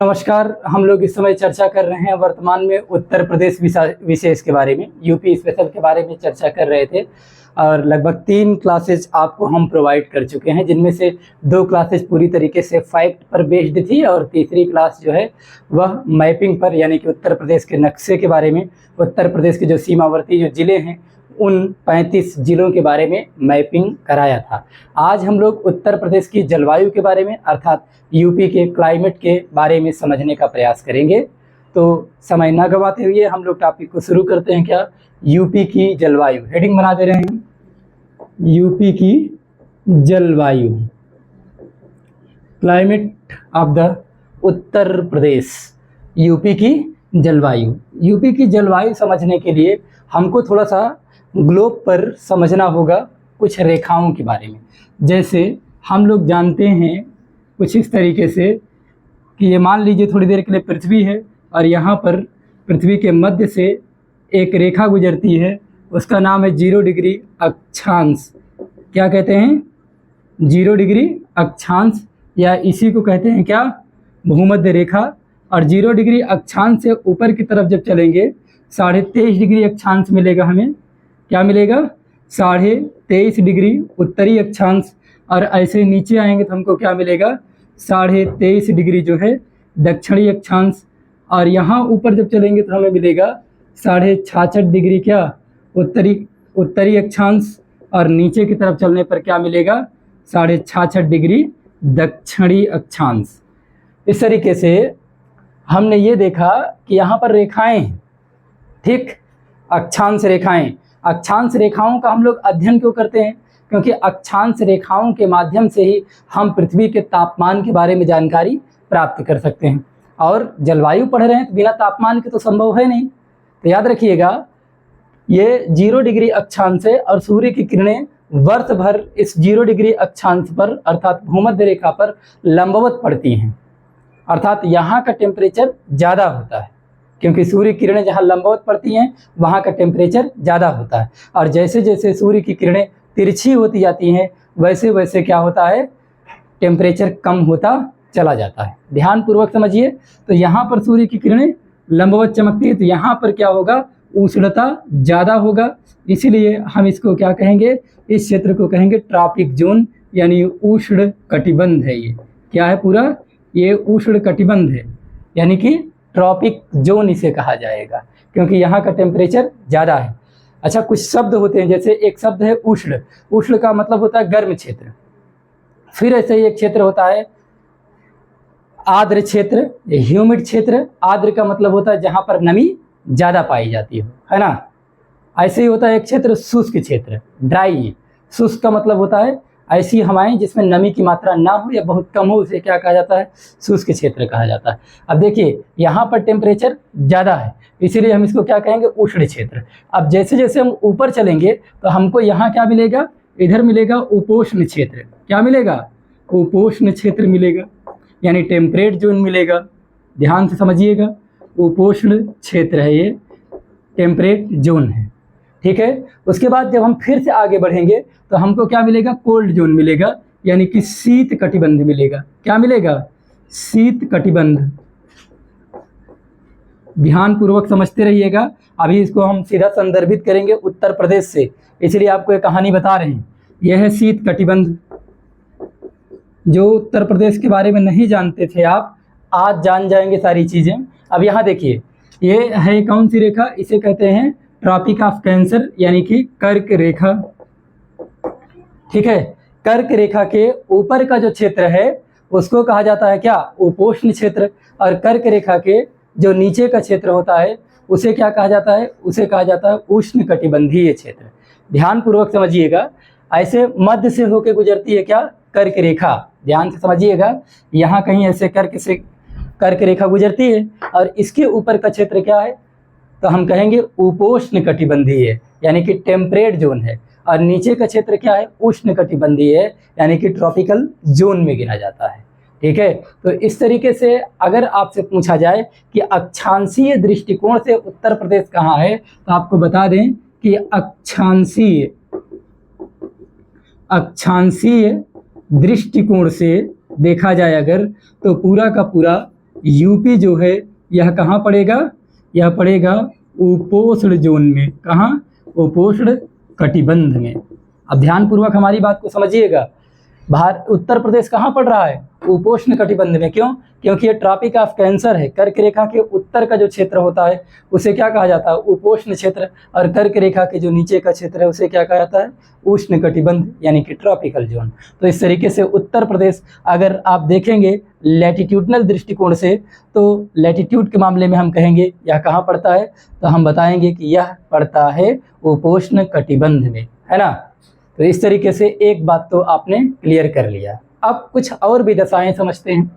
नमस्कार। हम लोग इस समय चर्चा कर रहे हैं वर्तमान में उत्तर प्रदेश विशेष के बारे में, यूपी स्पेशल के बारे में चर्चा कर रहे थे और लगभग 3 क्लासेज आपको हम प्रोवाइड कर चुके हैं, जिनमें से 2 क्लासेज पूरी तरीके से फैक्ट पर बेस्ड थी और तीसरी क्लास जो है वह मैपिंग पर, यानी कि उत्तर प्रदेश के नक्शे के बारे में, उत्तर प्रदेश के जो सीमावर्ती जो ज़िले हैं उन 35 जिलों के बारे में मैपिंग कराया था। आज हम लोग उत्तर प्रदेश की जलवायु के बारे में अर्थात यूपी के क्लाइमेट के बारे में समझने का प्रयास करेंगे। तो समय न गंवाते हुए हम लोग टॉपिक को शुरू करते हैं। क्या? यूपी की जलवायु। हेडिंग बना दे रहे हैं, यूपी की जलवायु, climate of the Uttar Pradesh. UP की जलवायु। यूपी की जलवायु समझने के लिए हमको थोड़ा सा ग्लोब पर समझना होगा कुछ रेखाओं के बारे में। जैसे हम लोग जानते हैं कुछ इस तरीके से कि ये मान लीजिए थोड़ी देर के लिए पृथ्वी है और यहाँ पर पृथ्वी के मध्य से एक रेखा गुजरती है, उसका नाम है 0 डिग्री अक्षांश। क्या कहते हैं? 0 डिग्री अक्षांश, या इसी को कहते हैं क्या? भूमध्य रेखा। और 0 डिग्री अक्षांश से ऊपर की तरफ जब चलेंगे 23.5 डिग्री अक्षांश मिलेगा हमें। क्या मिलेगा? 23.5 डिग्री उत्तरी अक्षांश। और ऐसे नीचे आएंगे तो हमको क्या मिलेगा? 23.5 डिग्री जो है दक्षिणी अक्षांश। और यहाँ ऊपर जब चलेंगे तो हमें मिलेगा 66.5 डिग्री क्या? उत्तरी अक्षांश। और नीचे की तरफ चलने पर क्या मिलेगा? 66.5 डिग्री दक्षिणी अक्षांश। इस तरीके से हमने ये देखा कि यहाँ पर रेखाएं हैं, ठीक, अक्षांश रेखाएं। अक्षांश रेखाओं का हम लोग अध्ययन क्यों करते हैं? क्योंकि अक्षांश रेखाओं के माध्यम से ही हम पृथ्वी के तापमान के बारे में जानकारी प्राप्त कर सकते हैं। और जलवायु पढ़ रहे हैं तो बिना तापमान के तो संभव है नहीं। तो याद रखिएगा, ये 0 डिग्री अक्षांश है और सूर्य की किरणें वर्ष भर इस 0 डिग्री अक्षांश पर अर्थात भूमध्य रेखा पर लंबवत पड़ती हैं। अर्थात यहाँ का टेम्परेचर ज़्यादा होता है, क्योंकि सूर्य किरणें जहाँ लंबवत पड़ती हैं वहाँ का टेम्परेचर ज़्यादा होता है। और जैसे जैसे सूर्य की किरणें तिरछी होती जाती हैं वैसे वैसे क्या होता है? टेम्परेचर कम होता चला जाता है। ध्यानपूर्वक समझिए। तो यहाँ पर सूर्य की किरणें लंबवत चमकती है तो यहाँ पर क्या होगा? उष्णता ज़्यादा होगा। इसीलिए हम इसको क्या कहेंगे? इस क्षेत्र को कहेंगे ट्रॉपिक जोन, यानी उष्ण कटिबंध है। ये क्या है? पूरा ये उष्ण कटिबंध है, यानी कि ट्रॉपिक जोन इसे कहा जाएगा, क्योंकि यहाँ का टेम्परेचर ज़्यादा है। अच्छा, कुछ शब्द होते हैं, जैसे एक शब्द है उष्ण। उष्ण का मतलब होता है गर्म क्षेत्र। फिर ऐसे ही एक क्षेत्र होता है आर्द्र क्षेत्र, ह्यूमिड क्षेत्र। आर्द्र का मतलब होता है जहाँ पर नमी ज़्यादा पाई जाती हो, है ना। ऐसे ही होता है एक क्षेत्र शुष्क क्षेत्र, ड्राई। शुष्क का मतलब होता है ऐसी हवाएं जिसमें नमी की मात्रा ना हो या बहुत कम हो, उसे क्या कहा जाता है? शुष्क क्षेत्र कहा जाता है। अब देखिए, यहाँ पर टेम्परेचर ज़्यादा है, इसीलिए हम इसको क्या कहेंगे? उष्ण क्षेत्र। अब जैसे जैसे हम ऊपर चलेंगे तो हमको यहाँ क्या मिलेगा? इधर मिलेगा उपोष्ण क्षेत्र। क्या मिलेगा? उपोष्ण क्षेत्र मिलेगा, यानी टेम्परेट जोन मिलेगा। ध्यान से समझिएगा, उपोष्ण क्षेत्र है ये, टेम्परेट जोन है, ठीक है। उसके बाद जब हम फिर से आगे बढ़ेंगे तो हमको क्या मिलेगा? कोल्ड जोन मिलेगा, यानी कि शीत कटिबंध मिलेगा। क्या मिलेगा? शीत कटिबंध। ध्यान पूर्वक समझते रहिएगा। अभी इसको हम सीधा संदर्भित करेंगे उत्तर प्रदेश से, इसलिए आपको एक कहानी बता रहे हैं। यह है शीत कटिबंध। जो उत्तर प्रदेश के बारे में नहीं जानते थे आप, आज जान जाएंगे सारी चीज़ें। अब यहाँ देखिए, ये है कौन सी रेखा? इसे कहते हैं ट्रॉपिक ऑफ कैंसर, यानी कि कर्क रेखा, ठीक है। कर्क रेखा के ऊपर का जो क्षेत्र है उसको कहा जाता है क्या? उपोष्ण क्षेत्र। और कर्क रेखा के जो नीचे का क्षेत्र होता है उसे क्या कहा जाता है? उसे कहा जाता है उष्ण कटिबंधीय क्षेत्र। ध्यान पूर्वक समझिएगा। ऐसे मध्य से होकर गुजरती है क्या? कर्क रेखा। ध्यान से समझिएगा, यहाँ कहीं ऐसे कर्क रेखा गुजरती है और इसके ऊपर का क्षेत्र क्या है? तो हम कहेंगे उपोष्ण कटिबंधीय, यानी कि टेम्परेट जोन है। और नीचे का क्षेत्र क्या है? उष्ण कटिबंधीय है, यानी कि ट्रॉपिकल जोन में गिना जाता है, ठीक है। तो इस तरीके से अगर आपसे पूछा जाए कि अक्षांशीय दृष्टिकोण से उत्तर प्रदेश कहाँ है, तो आपको बता दें कि अक्षांशीय दृष्टिकोण से देखा जाए अगर, तो पूरा का पूरा यूपी जो है यह कहाँ पड़ेगा, यह पड़ेगा उपोष्ण जोन में। कहाँ? उपोष्ण कटिबंध में। अब ध्यानपूर्वक हमारी बात को समझिएगा। उत्तर प्रदेश कहाँ पड़ रहा है? उपोष्ण कटिबंध में। क्यों? क्योंकि ये ट्रॉपिक ऑफ कैंसर है। कर्क रेखा के उत्तर का जो क्षेत्र होता है उसे क्या कहा जाता है? उपोष्ण क्षेत्र। और कर्क रेखा के जो नीचे का क्षेत्र है उसे क्या कहा जाता है? उष्ण कटिबंध, यानी कि ट्रॉपिकल जोन। तो इस तरीके से उत्तर प्रदेश अगर आप देखेंगे लैटिट्यूडनल दृष्टिकोण से, तो लैटिट्यूड के मामले में हम कहेंगे यह कहाँ पड़ता है, तो हम बताएंगे कि यह पड़ता है उपोष्ण कटिबंध में, है ना। तो इस तरीके से एक बात तो आपने क्लियर कर लिया। अब कुछ और भी दशाएं समझते हैं।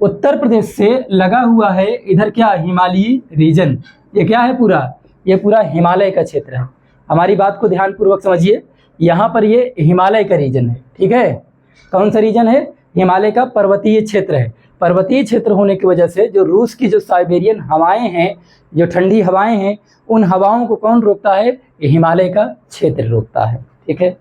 उत्तर प्रदेश से लगा हुआ है इधर क्या? हिमालयी रीजन। ये क्या है? पूरा ये पूरा हिमालय का क्षेत्र है। हमारी बात को ध्यानपूर्वक समझिए। यहाँ पर ये हिमालय का रीजन है, ठीक है। कौन सा रीजन है? हिमालय का पर्वतीय क्षेत्र है। पर्वतीय क्षेत्र होने की वजह से जो रूस की जो साइबेरियन हवाएं हैं, जो ठंडी हवाएं हैं, उन हवाओं को कौन रोकता है? ये हिमालय का क्षेत्र रोकता है, ठीक है।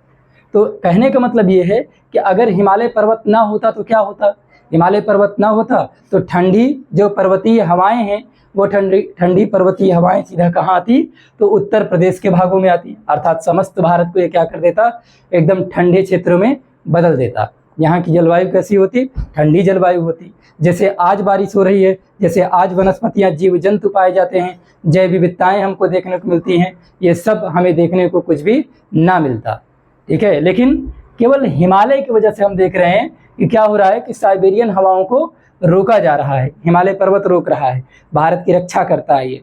तो कहने का मतलब ये है कि अगर हिमालय पर्वत ना होता तो क्या होता? हिमालय पर्वत ना होता तो ठंडी जो पर्वतीय हवाएं हैं, वो ठंडी पर्वतीय हवाएं सीधा कहाँ आती? तो उत्तर प्रदेश के भागों में आती। अर्थात समस्त भारत को ये क्या कर देता? एकदम ठंडे क्षेत्रों में बदल देता। यहाँ की जलवायु कैसी होती? ठंडी जलवायु होती। जैसे आज बारिश हो रही है, जैसे आज वनस्पतियाँ, जीव जंतु पाए जाते हैं, जैव विविधताएं हमको देखने को मिलती हैं, ये सब हमें देखने को कुछ भी ना मिलता, ठीक है। लेकिन केवल हिमालय की वजह से हम देख रहे हैं कि क्या हो रहा है कि साइबेरियन हवाओं को रोका जा रहा है। हिमालय पर्वत रोक रहा है, भारत की रक्षा करता है ये,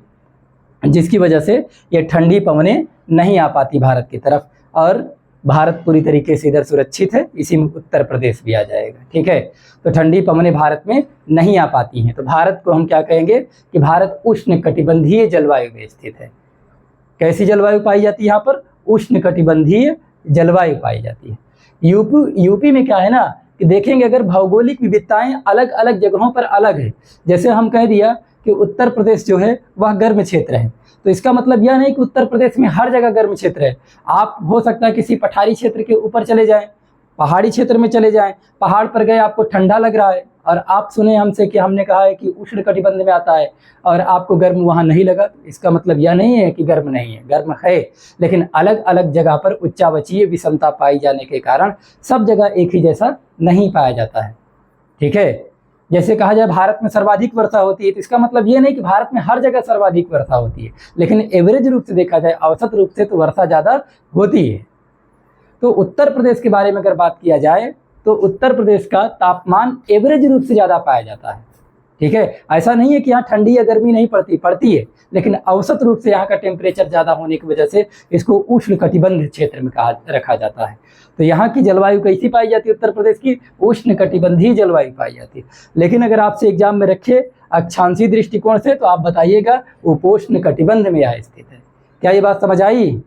जिसकी वजह से ये ठंडी पवनें नहीं आ पाती भारत की तरफ, और भारत पूरी तरीके से इधर सुरक्षित है। इसी में उत्तर प्रदेश भी आ जाएगा, ठीक है। तो ठंडी पवनें भारत में नहीं आ पाती हैं। तो भारत को हम क्या कहेंगे कि भारत उष्ण कटिबंधीय जलवायु में स्थित है। कैसी जलवायु पाई जाती है यहाँ पर? उष्ण कटिबंधीय जलवायु पाई जाती है। यूपी में क्या है ना कि देखेंगे अगर भौगोलिक विविधताएं अलग अलग जगहों पर अलग है। जैसे हम कह दिया कि उत्तर प्रदेश जो है वह गर्म क्षेत्र है, तो इसका मतलब यह नहीं कि उत्तर प्रदेश में हर जगह गर्म क्षेत्र है। आप हो सकता है किसी पठारी क्षेत्र के ऊपर चले जाएं, पहाड़ी क्षेत्र में चले जाएं, पहाड़ पर गए, आपको ठंडा लग रहा है और आप सुने हमसे कि हमने कहा है कि उष्ण कटिबंध में आता है और आपको गर्म वहाँ नहीं लगा, तो इसका मतलब यह नहीं है कि गर्म नहीं है, गर्म है। लेकिन अलग अलग जगह पर उच्चावचीय विषमता पाई जाने के कारण सब जगह एक ही जैसा नहीं पाया जाता है, ठीक है। जैसे कहा जाए भारत में सर्वाधिक वर्षा होती है, तो इसका मतलब ये नहीं कि भारत में हर जगह सर्वाधिक वर्षा होती है, लेकिन एवरेज रूप से देखा जाए, औसत रूप से तो वर्षा ज़्यादा होती है। तो उत्तर प्रदेश के बारे में अगर बात किया जाए तो उत्तर प्रदेश का तापमान एवरेज रूप से ज़्यादा पाया जाता है, ठीक है। ऐसा नहीं है कि यहाँ ठंडी या गर्मी नहीं पड़ती है, लेकिन औसत रूप से यहाँ का टेम्परेचर ज़्यादा होने की वजह से इसको उष्ण कटिबंध क्षेत्र में रखा जाता है। तो यहाँ की जलवायु कैसी पाई जाती है? उत्तर प्रदेश की उष्ण कटिबंधीय जलवायु पाई जाती है। लेकिन अगर आपसे एग्जाम में रखे अक्षांशीय दृष्टिकोण से, तो आप बताइएगा उपोष्ण कटिबंध में यह स्थित है। क्या ये बात समझ आई?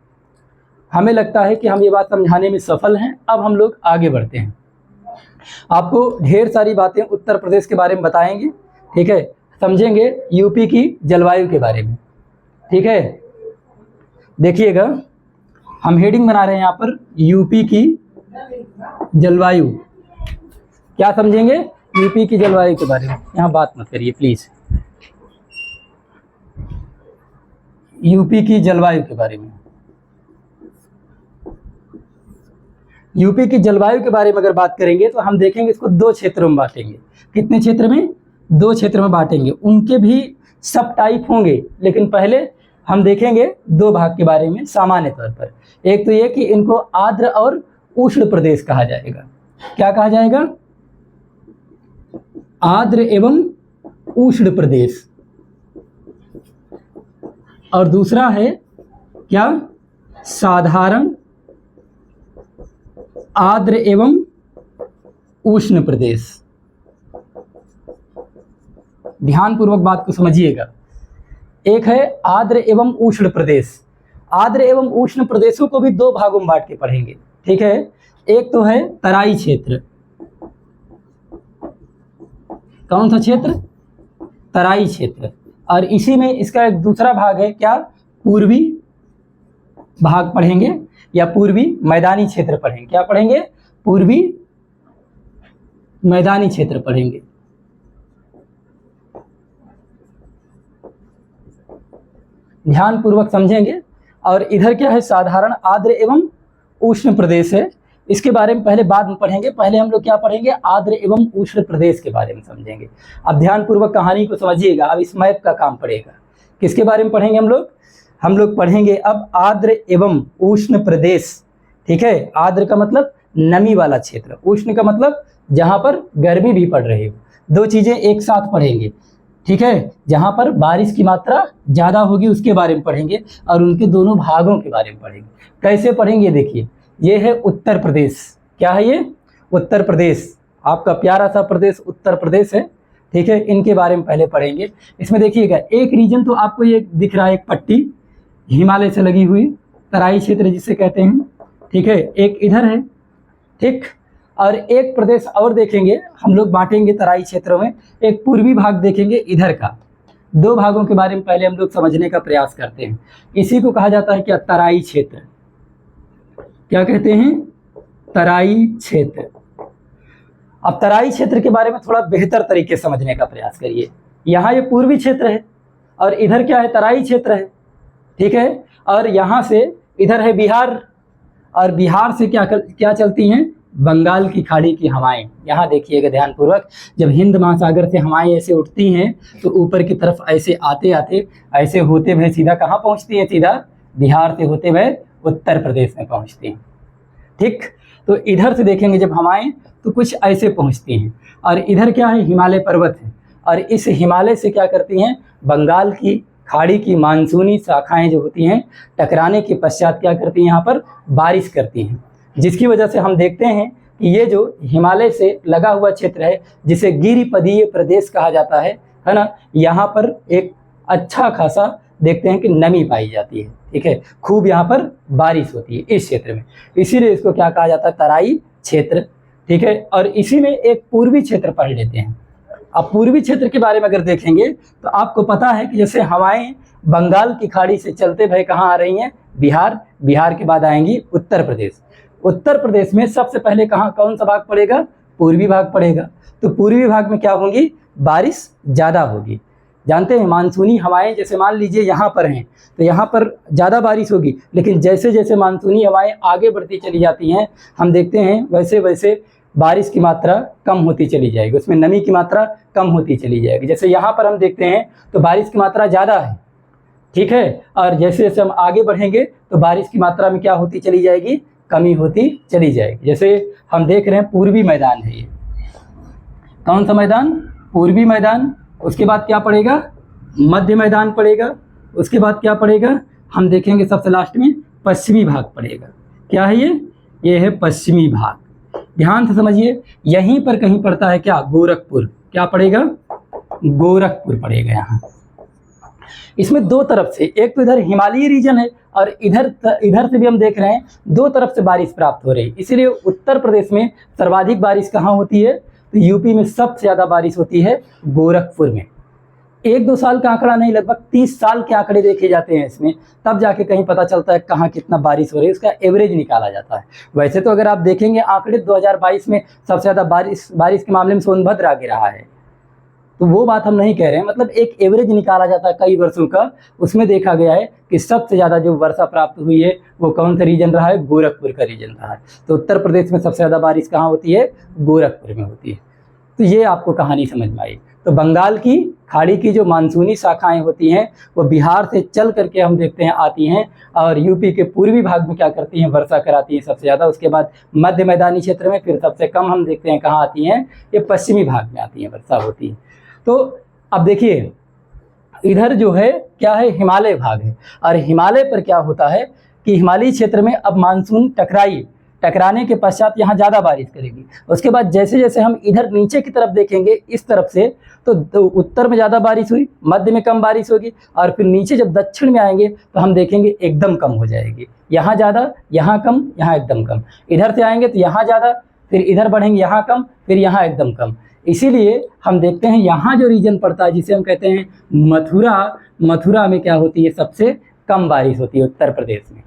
हमें लगता है कि हम ये बात समझाने में सफल हैं। अब हम लोग आगे बढ़ते हैं, आपको ढेर सारी बातें उत्तर प्रदेश के बारे में बताएंगे, ठीक है। समझेंगे यूपी की जलवायु के बारे में, ठीक है। देखिएगा हम हेडिंग बना रहे हैं यहाँ पर यूपी की जलवायु। क्या समझेंगे? यूपी की जलवायु के बारे में। यहाँ बात मत करिए प्लीज। यूपी की जलवायु के बारे में, यूपी की जलवायु के बारे में अगर बात करेंगे तो हम देखेंगे इसको दो क्षेत्रों में बांटेंगे। कितने क्षेत्र में? दो क्षेत्र में बांटेंगे। उनके भी सब टाइप होंगे, लेकिन पहले हम देखेंगे दो भाग के बारे में सामान्य तौर पर। एक तो ये कि इनको आर्द्र और उष्ण प्रदेश कहा जाएगा। क्या कहा जाएगा? आर्द्र एवं उष्ण प्रदेश। और दूसरा है क्या? साधारण आर्द्र एवं उष्ण प्रदेश। ध्यानपूर्वक बात को समझिएगा। एक है आर्द्र एवं उष्ण प्रदेश। आर्द्र एवं उष्ण प्रदेशों को भी दो भागों में बांट के पढ़ेंगे, ठीक है। एक तो है तराई क्षेत्र। कौन सा क्षेत्र? तराई क्षेत्र। और इसी में इसका एक दूसरा भाग है क्या? पूर्वी भाग पढ़ेंगे या पूर्वी मैदानी क्षेत्र पढ़ेंगे। क्या पढ़ेंगे? पूर्वी मैदानी क्षेत्र पढ़ेंगे। ध्यानपूर्वक समझेंगे। और इधर क्या है, साधारण आर्द्र एवं उष्ण प्रदेश है। इसके बारे में पहले बाद में पढ़ेंगे, पहले हम लोग क्या पढ़ेंगे, आर्द्र एवं उष्ण प्रदेश के बारे में समझेंगे। अब ध्यानपूर्वक कहानी को समझिएगा। अब इस मैप का काम पड़ेगा। किसके बारे में पढ़ेंगे हम लोग पढ़ेंगे अब आर्द्र एवं उष्ण प्रदेश। ठीक है, आर्द्र का मतलब नमी वाला क्षेत्र, उष्ण का मतलब जहाँ पर गर्मी भी पड़ रही हो। दो चीज़ें एक साथ पढ़ेंगे। ठीक है, जहाँ पर बारिश की मात्रा ज़्यादा होगी उसके बारे में पढ़ेंगे और उनके दोनों भागों के बारे में पढ़ेंगे। कैसे पढ़ेंगे, देखिए ये है उत्तर प्रदेश। क्या है ये, उत्तर प्रदेश, आपका प्यारा सा प्रदेश उत्तर प्रदेश है। ठीक है, इनके बारे में पहले पढ़ेंगे। इसमें देखिएगा एक रीजन तो आपको ये दिख रहा है, एक पट्टी हिमालय से लगी हुई, तराई क्षेत्र जिसे कहते हैं। ठीक है, एक इधर है। ठीक, और एक प्रदेश और देखेंगे हम लोग, बांटेंगे तराई क्षेत्रों में। एक पूर्वी भाग देखेंगे इधर का। दो भागों के बारे में पहले हम लोग समझने का प्रयास करते हैं। इसी को कहा जाता है क्या, तराई क्षेत्र। क्या कहते हैं, तराई क्षेत्र। अब तराई क्षेत्र के बारे में थोड़ा बेहतर तरीके से समझने का प्रयास करिए। यहाँ ये पूर्वी क्षेत्र है और इधर क्या है, तराई क्षेत्र है। ठीक है, और यहाँ से इधर है बिहार, और बिहार से क्या चलती हैं, बंगाल की खाड़ी की हवाएं। यहाँ देखिएगा ध्यानपूर्वक, जब हिंद महासागर से हवाएं ऐसे उठती हैं तो ऊपर की तरफ ऐसे आते आते ऐसे होते हुए सीधा कहाँ पहुँचती हैं, सीधा बिहार से होते हुए उत्तर प्रदेश में पहुँचती हैं। ठीक, तो इधर से देखेंगे जब हवाएं तो कुछ ऐसे पहुँचती हैं, और इधर क्या है, हिमालय पर्वत है, और इस हिमालय से क्या करती हैं, बंगाल की खाड़ी की मानसूनी शाखाएं जो होती हैं टकराने के पश्चात क्या करती हैं, यहाँ पर बारिश करती हैं। जिसकी वजह से हम देखते हैं कि ये जो हिमालय से लगा हुआ क्षेत्र है जिसे गिरिपदीय प्रदेश कहा जाता है ना, यहाँ पर एक अच्छा खासा देखते हैं कि नमी पाई जाती है। ठीक है, खूब यहाँ पर बारिश होती है इस क्षेत्र में, इसीलिए इसको क्या कहा जाता है, तराई क्षेत्र। ठीक है, और इसी में एक पूर्वी क्षेत्र पढ़ लेते हैं। अब पूर्वी क्षेत्र के बारे में अगर देखेंगे तो आपको पता है कि जैसे हवाएं बंगाल की खाड़ी से चलते हुए कहाँ आ रही हैं, बिहार, बिहार के बाद आएंगी उत्तर प्रदेश। उत्तर प्रदेश में सबसे पहले कहाँ, कौन सा भाग पड़ेगा, पूर्वी भाग पड़ेगा। तो पूर्वी भाग में क्या होगी, बारिश ज़्यादा होगी। जानते हैं मानसूनी हवाएं जैसे मान लीजिए यहाँ पर हैं तो यहाँ पर ज़्यादा बारिश होगी, लेकिन जैसे जैसे मानसूनी हवाएं आगे बढ़ती चली जाती हैं हम देखते हैं वैसे वैसे बारिश की मात्रा कम होती चली जाएगी, उसमें नमी की मात्रा कम होती चली जाएगी। जैसे यहाँ पर हम देखते हैं तो बारिश की मात्रा ज़्यादा है। ठीक है, और जैसे जैसे हम आगे बढ़ेंगे तो बारिश की मात्रा में क्या होती चली जाएगी, कमी होती चली जाएगी। जैसे हम देख रहे हैं पूर्वी मैदान है, ये कौन सा मैदान, पूर्वी मैदान। उसके बाद क्या पड़ेगा, मध्य मैदान पड़ेगा। उसके बाद क्या पड़ेगा, हम देखेंगे सबसे लास्ट में पश्चिमी भाग पड़ेगा। क्या है ये है पश्चिमी भाग। ध्यान से समझिए, यहीं पर कहीं पड़ता है क्या, गोरखपुर। क्या पड़ेगा, गोरखपुर पड़ेगा यहाँ। इसमें दो तरफ से, एक तो इधर हिमालयी रीजन है और इधर से भी हम देख रहे हैं दो तरफ से बारिश प्राप्त हो रही है। इसीलिए उत्तर प्रदेश में सर्वाधिक बारिश कहाँ होती है, तो यूपी में सबसे ज़्यादा बारिश होती है गोरखपुर में। 1-2 साल का आंकड़ा नहीं, लगभग 30 साल के आंकड़े देखे जाते हैं इसमें, तब जाके कहीं पता चलता है कहाँ कितना बारिश हो रही है, उसका एवरेज निकाला जाता है। वैसे तो अगर आप देखेंगे आंकड़े 2022 में सबसे ज़्यादा बारिश के मामले में सोनभद्र आगे रहा है, तो वो बात हम नहीं कह रहे हैं। मतलब एक एवरेज निकाला जाता है कई वर्षों का, उसमें देखा गया है कि सबसे ज़्यादा जो वर्षा प्राप्त हुई है वो कौन सा रीजन रहा है, गोरखपुर का रीजन रहा है। तो उत्तर प्रदेश में सबसे ज़्यादा बारिश कहाँ होती है, गोरखपुर में होती है। तो ये आपको कहानी समझ में आई। तो बंगाल की खाड़ी की जो मानसूनी शाखाएं होती हैं वो बिहार से चल करके हम देखते हैं आती हैं और यूपी के पूर्वी भाग में क्या करती हैं, वर्षा कराती हैं सबसे ज़्यादा। उसके बाद मध्य मैदानी क्षेत्र में फिर सबसे कम हम देखते हैं कहाँ आती हैं, ये पश्चिमी भाग में आती हैं, वर्षा होती है। तो अब देखिए इधर जो है क्या है, हिमालय भाग है, और हिमालय पर क्या होता है कि हिमालयी क्षेत्र में अब मानसून टकराने के पश्चात यहाँ ज़्यादा बारिश करेगी। उसके बाद जैसे जैसे हम इधर नीचे की तरफ देखेंगे इस तरफ से, तो उत्तर में ज़्यादा बारिश हुई, मध्य में कम बारिश होगी, और फिर नीचे जब दक्षिण में आएंगे तो हम देखेंगे एकदम कम हो जाएगी। यहाँ ज़्यादा, यहाँ कम, यहाँ एकदम कम। इधर से आएंगे तो यहाँ ज़्यादा, फिर इधर बढ़ेंगे यहाँ कम, फिर यहाँ एकदम कम। इसीलिए हम देखते हैं यहाँ जो रीजन पड़ता है जिसे हम कहते हैं मथुरा में क्या होती है, सबसे कम बारिश होती है उत्तर प्रदेश में।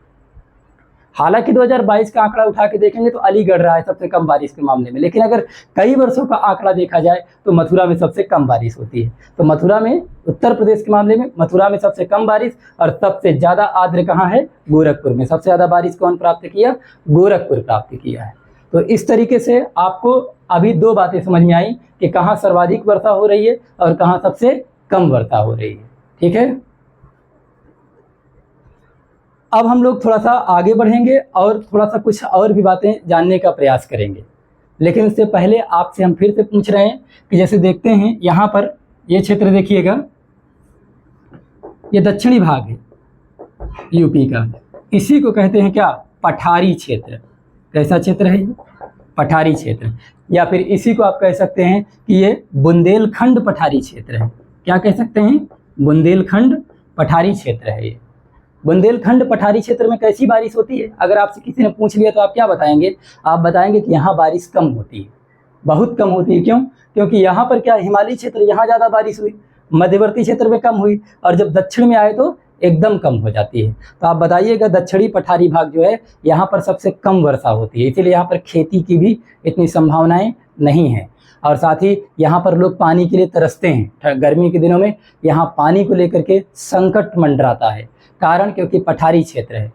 हालांकि 2022 का आंकड़ा उठा के देखेंगे तो अलीगढ़ रहा है सबसे कम बारिश के मामले में, लेकिन अगर कई वर्षों का आंकड़ा देखा जाए तो मथुरा में सबसे कम बारिश होती है। तो मथुरा में, उत्तर प्रदेश के मामले में मथुरा में सबसे कम बारिश, और सबसे ज़्यादा आर्द्र कहाँ है? गोरखपुर में। सबसे ज़्यादा बारिश कौन प्राप्त किया? गोरखपुर प्राप्त किया है। तो इस तरीके से आपको अभी दो बातें समझ में आई कि कहाँ सर्वाधिक वर्षा हो रही है और कहाँ सबसे कम वर्षा हो रही है। ठीक है, अब हम लोग थोड़ा सा आगे बढ़ेंगे और थोड़ा सा कुछ और भी बातें जानने का प्रयास करेंगे, लेकिन उससे पहले आपसे हम फिर से पूछ रहे हैं कि जैसे देखते हैं यहाँ पर ये क्षेत्र देखिएगा, ये दक्षिणी भाग है यूपी का, इसी को कहते हैं क्या? पठारी क्षेत्र। कैसा क्षेत्र है ये? पठारी क्षेत्र। या फिर इसी को आप कह सकते हैं कि ये बुंदेलखंड पठारी क्षेत्र है। क्या कह सकते हैं? बुंदेलखंड पठारी क्षेत्र है ये। बुंदेलखंड पठारी क्षेत्र में कैसी बारिश होती है? अगर आपसे किसी ने पूछ लिया तो आप क्या बताएंगे? आप बताएंगे कि यहाँ बारिश कम होती है, बहुत कम होती है। क्यों? क्योंकि यहाँ पर क्या, हिमालयी क्षेत्र, यहाँ ज़्यादा बारिश हुई, मध्यवर्ती क्षेत्र में कम हुई, और जब दक्षिण में आए तो एकदम कम हो जाती है। तो आप बताइएगा दक्षिणी पठारी भाग जो है यहाँ पर सबसे कम वर्षा होती है, इसीलिए यहाँ पर खेती की भी इतनी संभावनाएं नहीं हैं। और साथ ही यहाँ पर लोग पानी के लिए तरसते हैं। गर्मी के दिनों में यहाँ पानी को लेकर के संकट मंडराता है। कारण क्योंकि पठारी क्षेत्र है।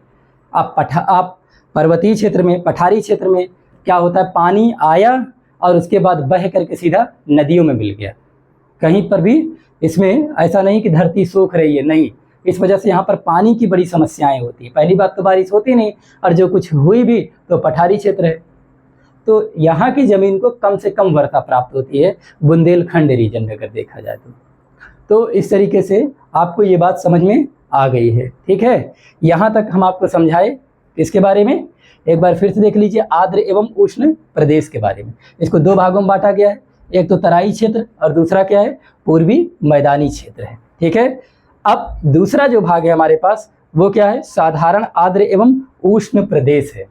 आप पर्वतीय क्षेत्र में, पठारी क्षेत्र में क्या होता है? पानी आया और उसके बाद बह करके सीधा नदियों में मिल गया। कहीं पर भी इसमें ऐसा नहीं कि धरती सूख रही है, नहीं। इस वजह से यहाँ पर पानी की बड़ी समस्याएं होती हैं। पहली बात तो बारिश होती नहीं, और जो कुछ हुई भी तो पठारी क्षेत्र है, तो यहाँ की ज़मीन को कम से कम वर्षा प्राप्त होती है बुंदेलखंड रीजन में अगर देखा जाए तो इस तरीके से आपको ये बात समझ में आ गई है। ठीक है, यहाँ तक हम आपको समझाए इसके बारे में। एक बार फिर से देख लीजिए आर्द्र एवं उष्ण प्रदेश के बारे में। इसको दो भागों में बांटा गया है, एक तो तराई क्षेत्र और दूसरा क्या है? पूर्वी मैदानी क्षेत्र है। ठीक है, अब दूसरा जो भाग है हमारे पास वो क्या है? साधारण आर्द्र एवं उष्ण प्रदेश है।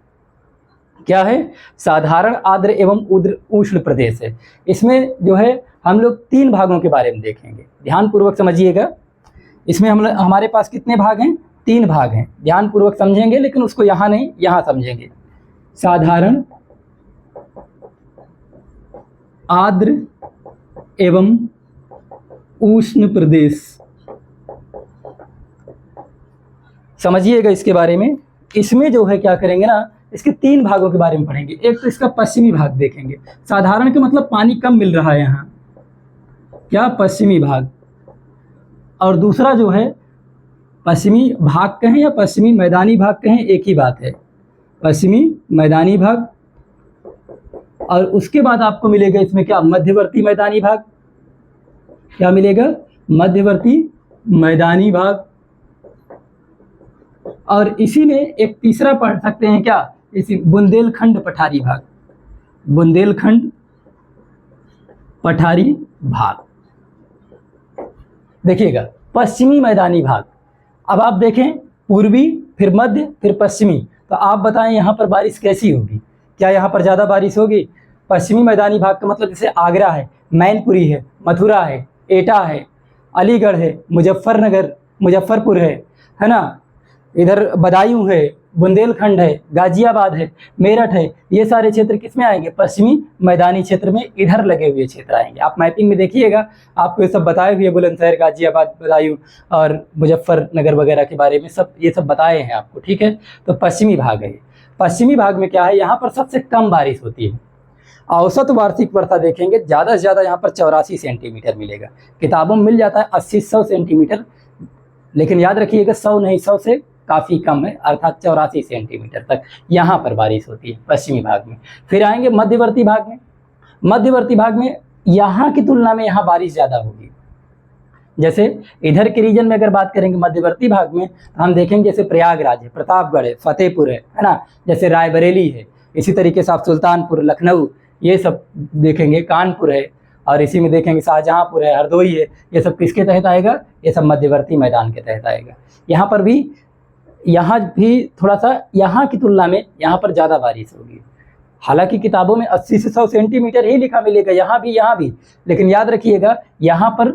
क्या है? साधारण आर्द्र एवं उष्ण प्रदेश है। इसमें जो है हम लोग तीन भागों के बारे में देखेंगे, ध्यान पूर्वक समझिएगा। इसमें हमारे पास कितने भाग हैं? तीन भाग हैं। ध्यान पूर्वक समझेंगे, लेकिन उसको यहाँ नहीं, यहाँ समझेंगे। साधारण आर्द्र एवं उष्ण प्रदेश, समझिएगा इसके बारे में। इसमें जो है क्या करेंगे ना, इसके तीन भागों के बारे में पढ़ेंगे। एक तो इसका पश्चिमी भाग देखेंगे। साधारण का मतलब पानी कम मिल रहा है यहाँ, क्या? पश्चिमी भाग। और दूसरा जो है पश्चिमी भाग कहें या पश्चिमी मैदानी भाग कहें, एक ही बात है, पश्चिमी मैदानी भाग। और उसके बाद आपको मिलेगा इसमें क्या? मध्यवर्ती मैदानी भाग। क्या मिलेगा? मध्यवर्ती मैदानी भाग। और इसी में एक तीसरा पढ़ सकते हैं क्या? इसी बुंदेलखंड पठारी भाग, बुंदेलखंड पठारी भाग। देखिएगा पश्चिमी मैदानी भाग। अब आप देखें पूर्वी, फिर मध्य, फिर पश्चिमी, तो आप बताएं यहाँ पर बारिश कैसी होगी? क्या यहाँ पर ज़्यादा बारिश होगी? पश्चिमी मैदानी भाग का मतलब जैसे आगरा है, मैनपुरी है, मथुरा है, एटा है, अलीगढ़ है, मुजफ्फरपुर है ना, इधर बदायूं है, बुंदेलखंड है, गाजियाबाद है, मेरठ है, ये सारे क्षेत्र किस में आएंगे? पश्चिमी मैदानी क्षेत्र में, इधर लगे हुए क्षेत्र आएंगे। आप मैपिंग में देखिएगा, आपको ये सब बताए हुए, बुलंदशहर, गाजियाबाद, बदायूं और मुजफ्फरनगर वगैरह के बारे में सब ये सब बताए हैं आपको। ठीक है, तो पश्चिमी भाग है। पश्चिमी भाग में क्या है? यहाँ पर सबसे कम बारिश होती है। औसत वार्षिक वर्षा देखेंगे ज़्यादा से ज़्यादा यहाँ पर 84 सेंटीमीटर मिलेगा। किताबों में मिल जाता है 80-100 सेंटीमीटर, लेकिन याद रखिएगा 100 नहीं, 100 से काफ़ी कम है, अर्थात 84 सेंटीमीटर तक यहाँ पर बारिश होती है पश्चिमी भाग में। फिर आएंगे मध्यवर्ती भाग में। मध्यवर्ती भाग में यहाँ की तुलना में यहाँ बारिश ज़्यादा होगी। जैसे इधर के रीजन में अगर बात करेंगे मध्यवर्ती भाग में, तो हम देखेंगे जैसे प्रयागराज है, प्रतापगढ़ है, फतेहपुर है ना, जैसे रायबरेली है, इसी तरीके से आप सुल्तानपुर, लखनऊ, ये सब देखेंगे, कानपुर है, और इसी में देखेंगे शाहजहाँपुर है, हरदोई है। ये सब किसके तहत आएगा? ये सब मध्यवर्ती मैदान के तहत आएगा। यहाँ भी थोड़ा सा यहाँ की तुलना में यहाँ पर ज़्यादा बारिश होगी। हालांकि किताबों में 80 से 100 सेंटीमीटर ही लिखा मिलेगा, यहाँ भी, लेकिन याद रखिएगा यहाँ पर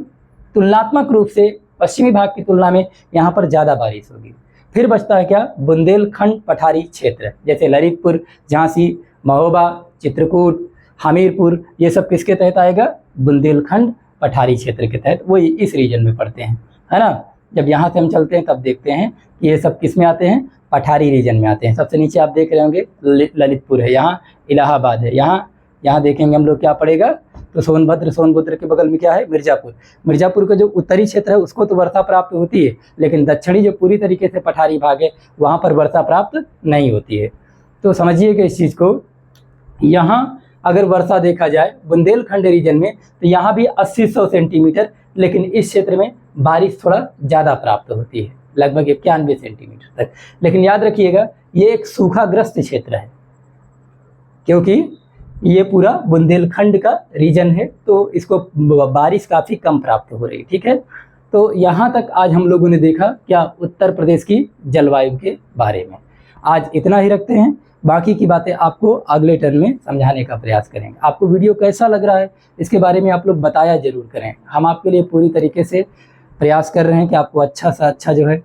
तुलनात्मक रूप से पश्चिमी भाग की तुलना में यहाँ पर ज़्यादा बारिश होगी। फिर बचता है क्या, बुंदेलखंड पठारी क्षेत्र, जैसे ललितपुर, झांसी, महोबा, चित्रकूट, हमीरपुर, ये सब किसके तहत आएगा, बुंदेलखंड पठारी क्षेत्र के तहत, वो इस रीजन में पड़ते हैं, है ना। जब यहाँ से हम चलते हैं तब देखते हैं कि ये सब किस में आते हैं, पठारी रीजन में आते हैं। सबसे नीचे आप देख रहे होंगे ललितपुर है, यहाँ इलाहाबाद है, यहाँ देखेंगे हम लोग क्या पड़ेगा, तो सोनभद्र के बगल में क्या है, मिर्ज़ापुर का जो उत्तरी क्षेत्र है उसको तो वर्षा प्राप्त होती है, लेकिन दक्षिणी जो पूरी तरीके से पठारी भाग है वहाँ पर वर्षा प्राप्त नहीं होती है। तो समझिएगा इस चीज़ को। यहाँ अगर वर्षा देखा जाए बुंदेलखंड रीजन में तो यहाँ भी 80-100 सेंटीमीटर, लेकिन इस क्षेत्र में बारिश थोड़ा ज़्यादा प्राप्त होती है, लगभग 91 सेंटीमीटर तक। लेकिन याद रखिएगा ये एक सूखाग्रस्त क्षेत्र है, क्योंकि ये पूरा बुंदेलखंड का रीजन है, तो इसको बारिश काफ़ी कम प्राप्त हो रही है, ठीक है। तो यहाँ तक आज हम लोगों ने देखा क्या, उत्तर प्रदेश की जलवायु के बारे में। आज इतना ही रखते हैं, बाकी की बातें आपको अगले टर्न में समझाने का प्रयास करेंगे। आपको वीडियो कैसा लग रहा है इसके बारे में आप लोग बताया जरूर करें। हम आपके लिए पूरी तरीके से प्रयास कर रहे हैं कि आपको अच्छा सा अच्छा जो है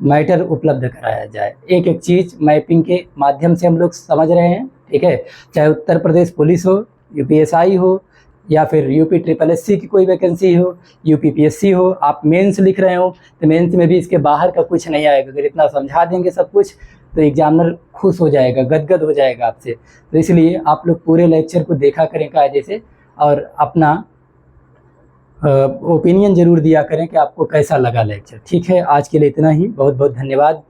मैटर उपलब्ध कराया जाए। एक एक चीज़ मैपिंग के माध्यम से हम लोग समझ रहे हैं, ठीक है। चाहे उत्तर प्रदेश पुलिस हो, यूपीएसआई हो, या फिर यूपी SSSC की कोई वैकेंसी हो, यूपीपीएससी हो, आप मेंस लिख रहे हो तो मेंस में भी इसके बाहर का कुछ नहीं आएगा। अगर इतना समझा देंगे सब कुछ तो एग्जामिनर खुश हो जाएगा, गदगद हो जाएगा आपसे। तो इसलिए आप लोग पूरे लेक्चर को देखा करें कायदे से और अपना ओपिनियन ज़रूर दिया करें कि आपको कैसा लगा लेक्चर, ठीक है। आज के लिए इतना ही, बहुत बहुत धन्यवाद।